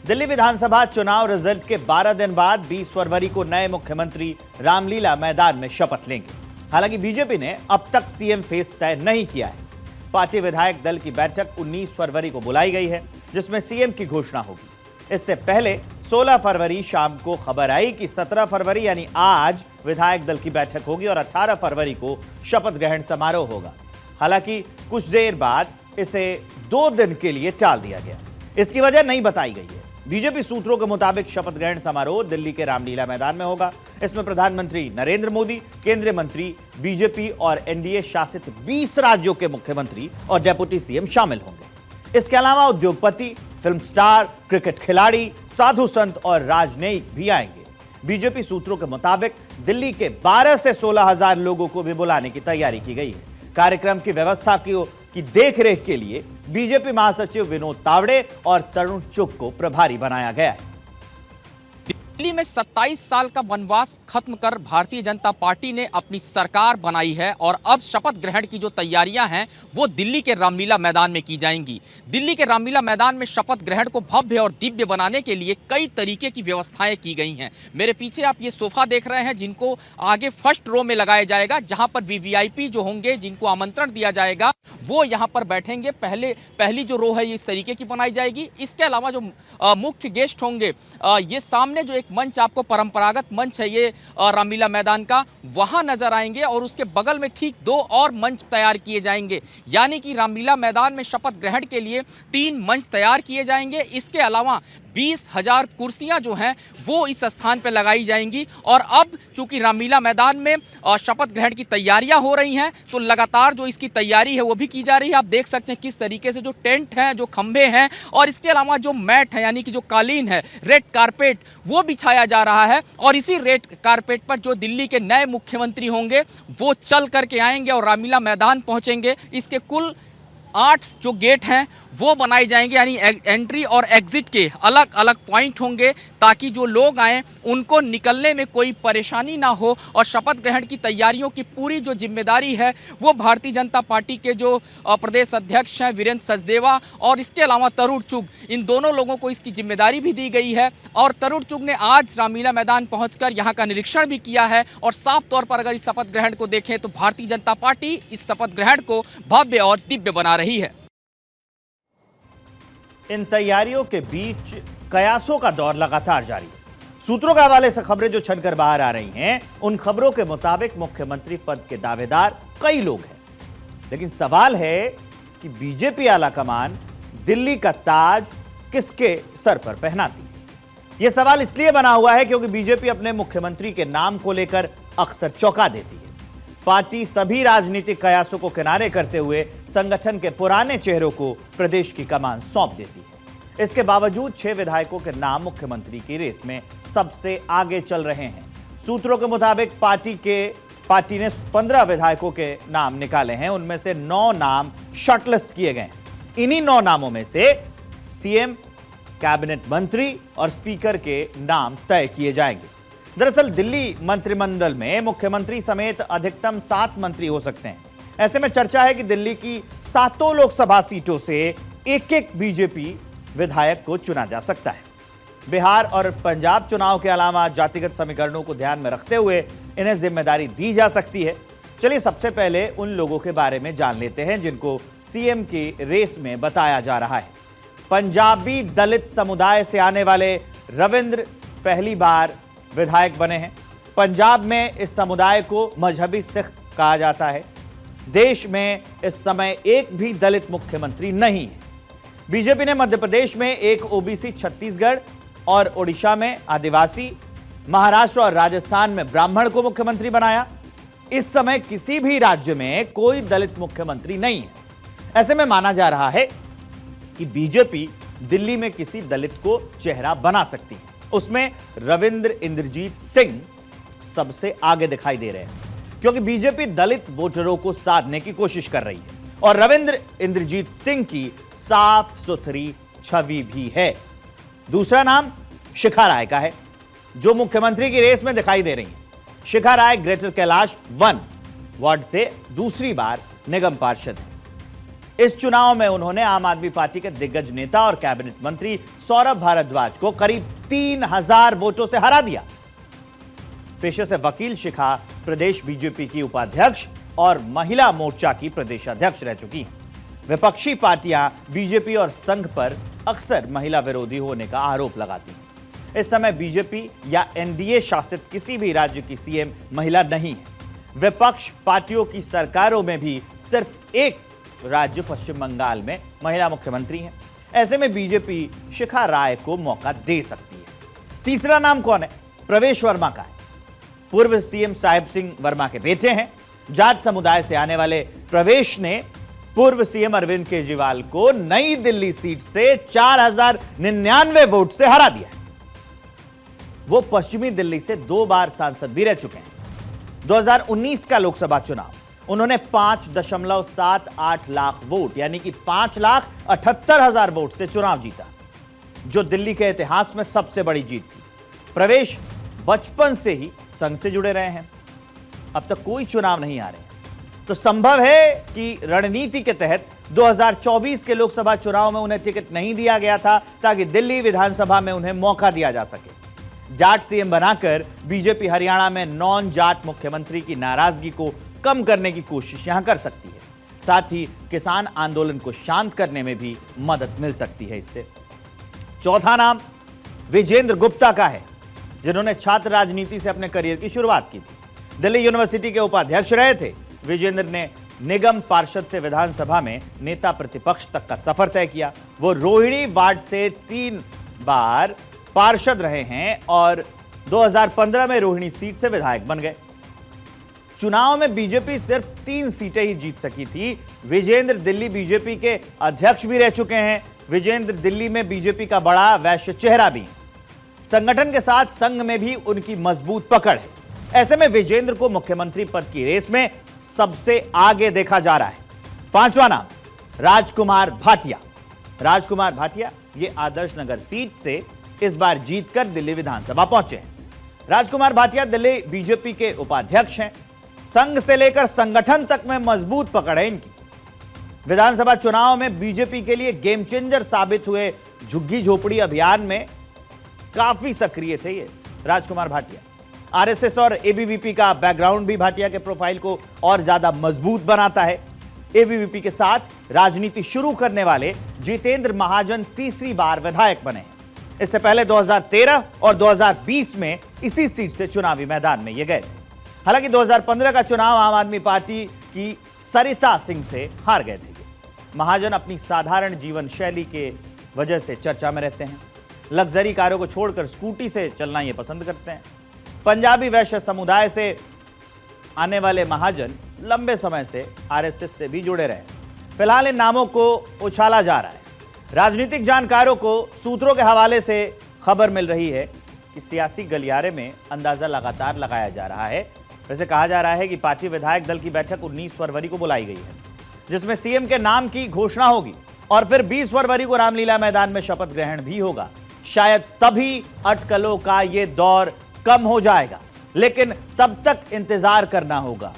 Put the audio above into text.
दिल्ली विधानसभा चुनाव रिजल्ट के 12 दिन बाद 20 फरवरी को नए मुख्यमंत्री रामलीला मैदान में शपथ लेंगे। हालांकि बीजेपी ने अब तक सीएम फेस तय नहीं किया है। पार्टी विधायक दल की बैठक 19 फरवरी को बुलाई गई है, जिसमें सीएम की घोषणा होगी। इससे पहले 16 फरवरी शाम को खबर आई कि 17 फरवरी यानी आज विधायक दल की बैठक होगी और 18 फरवरी को शपथ ग्रहण समारोह होगा। हालांकि कुछ देर बाद इसे 2 दिन के लिए टाल दिया गया। इसकी वजह नहीं बताई गई है। बीजेपी सूत्रों के मुताबिक शपथ ग्रहण समारोह दिल्ली के रामलीला मैदान में होगा। इसमें प्रधानमंत्री नरेंद्र मोदी, केंद्रीय मंत्री, बीजेपी और एनडीए शासित 20 राज्यों के मुख्यमंत्री और डेप्यूटी सीएम शामिल होंगे। इसके अलावा उद्योगपति, फिल्म स्टार, क्रिकेट खिलाड़ी, साधु संत और राजनयिक भी आएंगे। बीजेपी सूत्रों के मुताबिक दिल्ली के 12 से 16,000 लोगों को भी बुलाने की तैयारी की गई है। कार्यक्रम की व्यवस्था की देखरेख के लिए बीजेपी महासचिव विनोद तावड़े और तरुण चुग को प्रभारी बनाया गया है। दिल्ली में 27 साल का वनवास खत्म कर भारतीय जनता पार्टी ने अपनी सरकार बनाई है और अब शपथ ग्रहण की जो तैयारियां हैं वो दिल्ली के रामलीला मैदान में की जाएंगी। दिल्ली के रामलीला मैदान में शपथ ग्रहण को भव्य और दिव्य बनाने के लिए कई तरीके की व्यवस्थाएं की गई हैं। मेरे पीछे आप ये सोफा देख रहे हैं, जिनको आगे फर्स्ट रो में लगाया जाएगा, जहां पर वीवीआईपी जो होंगे, जिनको आमंत्रण दिया जाएगा, वो यहाँ पर बैठेंगे। पहली जो रो है ये इस तरीके की बनाई जाएगी। इसके अलावा जो मुख्य गेस्ट होंगे, ये सामने जो एक मंच, आपको परंपरागत मंच है ये रामलीला मैदान का, वहां नजर आएंगे और उसके बगल में ठीक 2 और मंच तैयार किए जाएंगे। यानी कि रामलीला मैदान में शपथ ग्रहण के लिए 3 मंच तैयार किए जाएंगे। इसके अलावा 20,000 कुर्सियां जो हैं वो इस स्थान पर लगाई जाएंगी। और अब चूंकि रामलीला मैदान में शपथ ग्रहण की तैयारियां हो रही हैं, तो लगातार जो इसकी तैयारी है वो भी की जा रही है। आप देख सकते हैं किस तरीके से जो टेंट हैं, जो खंभे हैं और इसके अलावा जो मैट है, यानी कि जो कालीन है, रेड कारपेट, वो बिछाया जा रहा है। और इसी रेड कारपेट पर जो दिल्ली के नए मुख्यमंत्री होंगे वो चल करके आएंगे और रामलीला मैदान पहुंचेंगे। इसके कुल 8 जो गेट हैं वो बनाए जाएंगे, यानी एंट्री और एग्जिट के अलग अलग पॉइंट होंगे, ताकि जो लोग आएँ उनको निकलने में कोई परेशानी ना हो। और शपथ ग्रहण की तैयारियों की पूरी जो जिम्मेदारी है वो भारतीय जनता पार्टी के जो प्रदेश अध्यक्ष हैं वीरेंद्र सचदेवा और इसके अलावा तरुण चुग, इन दोनों लोगों को इसकी जिम्मेदारी भी दी गई है। और तरुण चुग ने आज रामलीला मैदान पहुँचकर यहाँ का निरीक्षण भी किया है। और साफ तौर पर अगर इस शपथ ग्रहण को देखें तो भारतीय जनता पार्टी इस शपथ ग्रहण को भव्य और दिव्य बना रही है। इन तैयारियों के बीच कयासों का दौर लगातार जारी है। सूत्रों के हवाले से खबरें जो छनकर बाहर आ रही हैं, उन खबरों के मुताबिक मुख्यमंत्री पद के दावेदार कई लोग हैं। लेकिन सवाल है कि बीजेपी आला कमान दिल्ली का ताज किसके सर पर पहनाती है। यह सवाल इसलिए बना हुआ है क्योंकि बीजेपी अपने मुख्यमंत्री के नाम को लेकर अक्सर चौंका देती है। पार्टी सभी राजनीतिक कयासों को किनारे करते हुए संगठन के पुराने चेहरों को प्रदेश की कमान सौंप देती है। इसके बावजूद 6 विधायकों के नाम मुख्यमंत्री की रेस में सबसे आगे चल रहे हैं। सूत्रों के मुताबिक पार्टी ने 15 विधायकों के नाम निकाले हैं। उनमें से 9 नाम शॉर्टलिस्ट किए गए हैं। इन्हीं 9 नामों में से सीएम, कैबिनेट मंत्री और स्पीकर के नाम तय किए जाएंगे। दरअसल दिल्ली मंत्रिमंडल में मुख्यमंत्री समेत अधिकतम 7 मंत्री हो सकते हैं। ऐसे में चर्चा है कि दिल्ली की 7 लोकसभा सीटों से एक बीजेपी विधायक को चुना जा सकता है। बिहार और पंजाब चुनाव के अलावा जातिगत समीकरणों को ध्यान में रखते हुए इन्हें जिम्मेदारी दी जा सकती है। चलिए सबसे पहले उन लोगों के बारे में जान लेते हैं जिनको सीएम की रेस में बताया जा रहा है। पंजाबी दलित समुदाय से आने वाले रविंद्र पहली बार विधायक बने हैं। पंजाब में इस समुदाय को मजहबी सिख कहा जाता है। देश में इस समय एक भी दलित मुख्यमंत्री नहीं है। बीजेपी ने मध्य प्रदेश में एक ओबीसी, छत्तीसगढ़ और ओडिशा में आदिवासी, महाराष्ट्र और राजस्थान में ब्राह्मण को मुख्यमंत्री बनाया। इस समय किसी भी राज्य में कोई दलित मुख्यमंत्री नहीं है। ऐसे में माना जा रहा है कि बीजेपी दिल्ली में किसी दलित को चेहरा बना सकती है। उसमें रविंद्र इंद्रजीत सिंह सबसे आगे दिखाई दे रहे हैं, क्योंकि बीजेपी दलित वोटरों को साधने की कोशिश कर रही है और रविंद्र इंद्रजीत सिंह की साफ सुथरी छवि भी है। दूसरा नाम शिखा राय का है, जो मुख्यमंत्री की रेस में दिखाई दे रही है। शिखा राय ग्रेटर कैलाश 1 वार्ड से दूसरी बार निगम पार्षद है। इस चुनाव में उन्होंने आम आदमी पार्टी के दिग्गज नेता और कैबिनेट मंत्री सौरभ भारद्वाज को करीब 3000 वोटों से हरा दिया। पेशे से वकील शिखा प्रदेश बीजेपी की उपाध्यक्ष और महिला मोर्चा की प्रदेश अध्यक्ष रह चुकी हैं। विपक्षी पार्टियां बीजेपी और संघ पर अक्सर महिला विरोधी होने का आरोप लगाती हैं। इस समय बीजेपी या एनडीए शासित किसी भी राज्य की सीएम महिला नहीं है। विपक्ष पार्टियों की सरकारों में भी सिर्फ एक राज्य पश्चिम बंगाल में महिला मुख्यमंत्री हैं। ऐसे में बीजेपी शिखा राय को मौका दे सकती है। तीसरा नाम कौन है? प्रवेश वर्मा का है। पूर्व सीएम साहिब सिंह वर्मा के बेटे हैं। जाट समुदाय से आने वाले प्रवेश ने पूर्व सीएम अरविंद केजरीवाल को नई दिल्ली सीट से 4099 वोट से हरा दिया। वो पश्चिमी दिल्ली से 2 बार सांसद भी रह चुके हैं। 2019 का लोकसभा चुनाव उन्होंने 5.78 लाख वोट यानी कि 5,78,000 वोट से चुनाव जीता, जो दिल्ली के इतिहास में सबसे बड़ी जीत थी। प्रवेश बचपन से ही संघ से जुड़े रहे हैं। अब तक कोई चुनाव नहीं आ रहे, तो संभव है कि रणनीति के तहत 2024 के लोकसभा चुनाव में उन्हें टिकट नहीं दिया गया था ताकि दिल्ली विधानसभा में उन्हें मौका दिया जा सके। जाट सीएम बनाकर बीजेपी हरियाणा में नॉन जाट मुख्यमंत्री की नाराजगी को कम करने की कोशिश यहां कर सकती है। साथ ही किसान आंदोलन को शांत करने में भी मदद मिल सकती है इससे। चौथा नाम विजेंद्र गुप्ता का है, जिन्होंने छात्र राजनीति से अपने करियर की शुरुआत की थी। दिल्ली यूनिवर्सिटी के उपाध्यक्ष रहे थे। विजेंद्र ने निगम पार्षद से विधानसभा में नेता प्रतिपक्ष तक का सफर तय किया। वो रोहिणी वार्ड से 3 बार पार्षद रहे हैं और 2015 में रोहिणी सीट से विधायक बन गए। चुनाव में बीजेपी सिर्फ 3 सीटें ही जीत सकी थी। विजेंद्र दिल्ली बीजेपी के अध्यक्ष भी रह चुके हैं। विजेंद्र दिल्ली में बीजेपी का बड़ा वैश्य चेहरा भी है। संगठन के साथ संघ में भी उनकी मजबूत पकड़ है। ऐसे में विजेंद्र को मुख्यमंत्री पद की रेस में सबसे आगे देखा जा रहा है। 5वां नाम राजकुमार भाटिया। राजकुमार भाटिया ये आदर्श नगर सीट से इस बार जीतकर दिल्ली विधानसभा पहुंचे हैं। राजकुमार भाटिया दिल्ली बीजेपी के उपाध्यक्ष हैं। संघ से लेकर संगठन तक में मजबूत पकड़ है इनकी। विधानसभा चुनाव में बीजेपी के लिए गेम चेंजर साबित हुए झुग्गी झोपड़ी अभियान में काफी सक्रिय थे ये राजकुमार भाटिया। आरएसएस और एबीवीपी का बैकग्राउंड भी भाटिया के प्रोफाइल को और ज्यादा मजबूत बनाता है। एबीवीपी के साथ राजनीति शुरू करने वाले जितेंद्र महाजन तीसरी बार विधायक बने हैं। इससे पहले 2013 और 2020 में इसी सीट से चुनावी मैदान में ये गए थे। हालांकि 2015 का चुनाव आम आदमी पार्टी की सरिता सिंह से हार गए थे। महाजन अपनी साधारण जीवन शैली के वजह से चर्चा में रहते हैं। लग्जरी कारों को छोड़कर स्कूटी से चलना ये पसंद करते हैं। पंजाबी वैश्य समुदाय से आने वाले महाजन लंबे समय से आरएसएस से भी जुड़े रहे। फिलहाल इन नामों को उछाला जा रहा है। राजनीतिक जानकारों को सूत्रों के हवाले से खबर मिल रही है कि सियासी गलियारे में अंदाजा लगातार लगाया जा रहा है। वैसे कहा जा रहा है कि पार्टी विधायक दल की बैठक 19 फरवरी को बुलाई गई है, जिसमें सीएम के नाम की घोषणा होगी और फिर 20 फरवरी को रामलीला मैदान में शपथ ग्रहण भी होगा। शायद तभी अटकलों का ये दौर कम हो जाएगा, लेकिन तब तक इंतजार करना होगा।